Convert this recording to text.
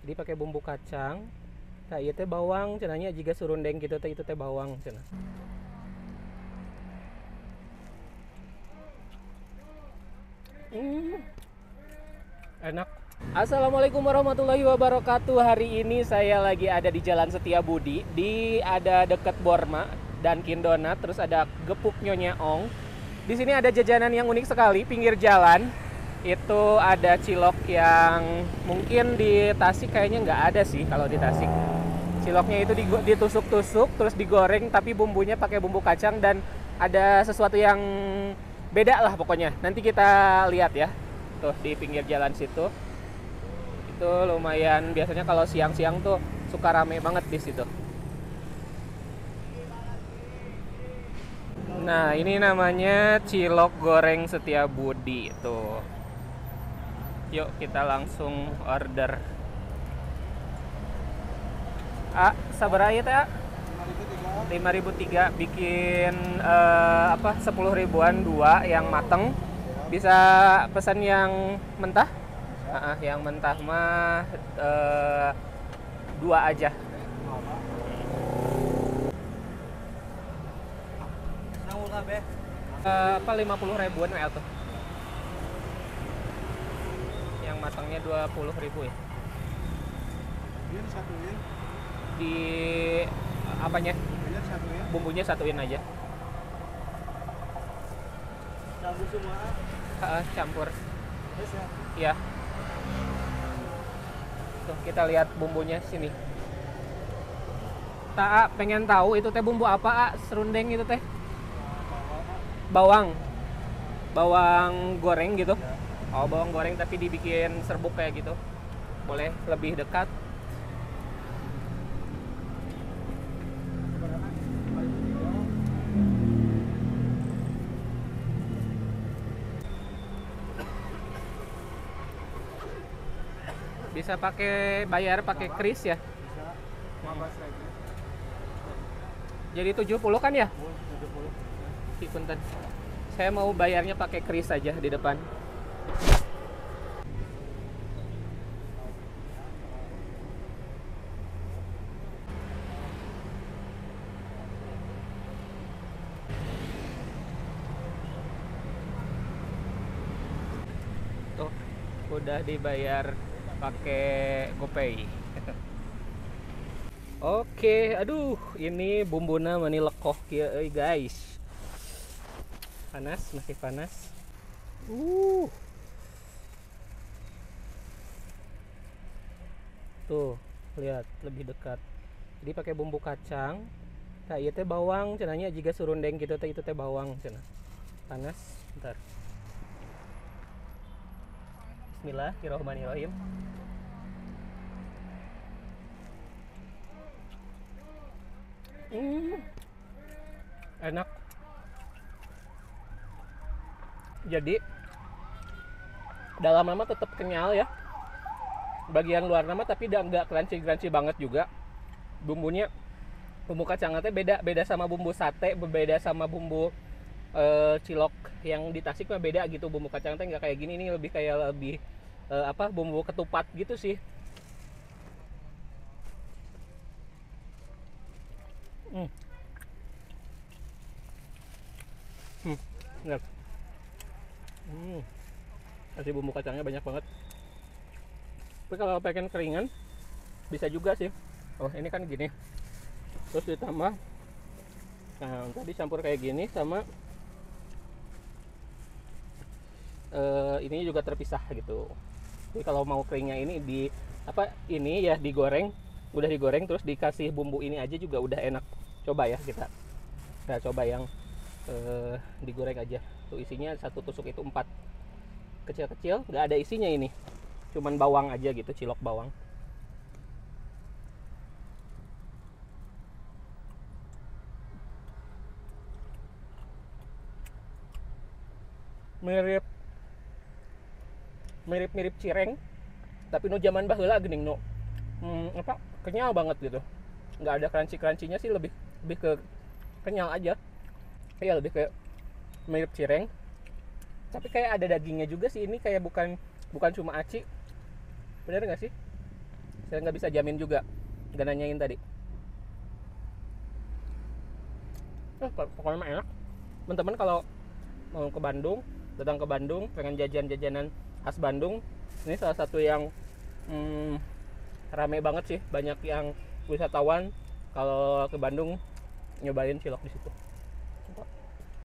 Jadi pakai bumbu kacang. Nah, ieu teh bawang cenanya jiga surundeng gitu teh, itu teh bawang cenah. Hmm, enak. Assalamualaikum warahmatullahi wabarakatuh. Hari ini saya lagi ada di Jalan Setiabudi, ada deket Borma dan Kindonat, terus ada Gepuk Nyonya Ong. Di sini ada jajanan yang unik sekali pinggir jalan. Itu ada cilok yang mungkin di Tasik kayaknya nggak ada sih kalau di Tasik. Ciloknya itu ditusuk-tusuk terus digoreng tapi bumbunya pakai bumbu kacang dan ada sesuatu yang beda lah pokoknya. Nanti kita lihat ya. Tuh di pinggir jalan situ. Itu lumayan biasanya kalau siang-siang tuh suka rame banget di situ. Nah, ini namanya cilok goreng Setiabudi tuh. Yuk kita langsung order. Sabaraha ieu teh? 5.003 bikin apa 10 ribuan dua yang mateng. Bisa pesan yang mentah? Yang mentah mah dua aja. Apa 50 ribuan ya tuh? Yang matangnya 20 ribu ya? Ini disatuin. Di apanya? Bumbunya disatuin. Bumbunya satuin aja. Campur semua. Campur. Terus ya. Iya. Tuh kita lihat bumbunya sini. Pengen tahu itu teh bumbu apa? Serundeng itu teh? Bawang. Bawang goreng gitu. Oh, bawang goreng tapi dibikin serbuk kayak gitu. Boleh lebih dekat. Bisa bayar pakai kris ya? Bisa 15.000. Jadi 70 kan ya? 70. Punten. Saya mau bayarnya pakai kris aja di depan. Tuh, udah dibayar pakai GoPay. Oke, aduh, ini bumbuna mani lekoh kieu euy guys. Panas, masih panas. Tuh, lihat lebih dekat. Jadi pakai bumbu kacang. Nah, ieu teh bawang cenanya jiga surundeng gitu teh, itu teh bawang cenah. Panas, bentar. Bismillahirrahmanirrahim. Enak. Jadi dalam nama tetap kenyal ya. Bagian luar nama tapi nggak crunchy banget juga. Bumbunya, bumbu kacangnya teh beda sama bumbu sate, berbeda sama bumbu cilok yang di Tasik mah beda gitu. Bumbu kacang teh nggak kayak gini, ini lebih kayak apa bumbu ketupat gitu sih. Bener. Kasih bumbu kacangnya banyak banget. Tapi kalau pengen keringan bisa juga sih. Oh, ini kan gini. Terus ditambah tadi campur kayak gini sama ini juga terpisah gitu. Jadi kalau mau keringnya ini ini ya digoreng, udah digoreng terus dikasih bumbu ini aja juga udah enak. Coba ya kita coba yang digoreng aja. Tuh isinya satu tusuk itu 4 kecil-kecil, nggak ada isinya ini. Cuman bawang aja gitu, cilok bawang. Mirip cireng tapi no zaman baheula geuning no kenyal banget gitu, nggak ada crunchy-nya sih, lebih ke kenyal aja. Iya, lebih kayak mirip cireng tapi kayak ada dagingnya juga sih. Ini kayak bukan cuma aci, bener nggak sih? Saya nggak bisa jamin juga, nggak nanyain tadi. Pokoknya mah enak. Teman-teman kalau mau ke Bandung, datang ke Bandung, pengen jajan-jajanan khas Bandung, ini salah satu yang rame banget sih. Banyak yang wisatawan kalau ke Bandung nyobain cilok di situ.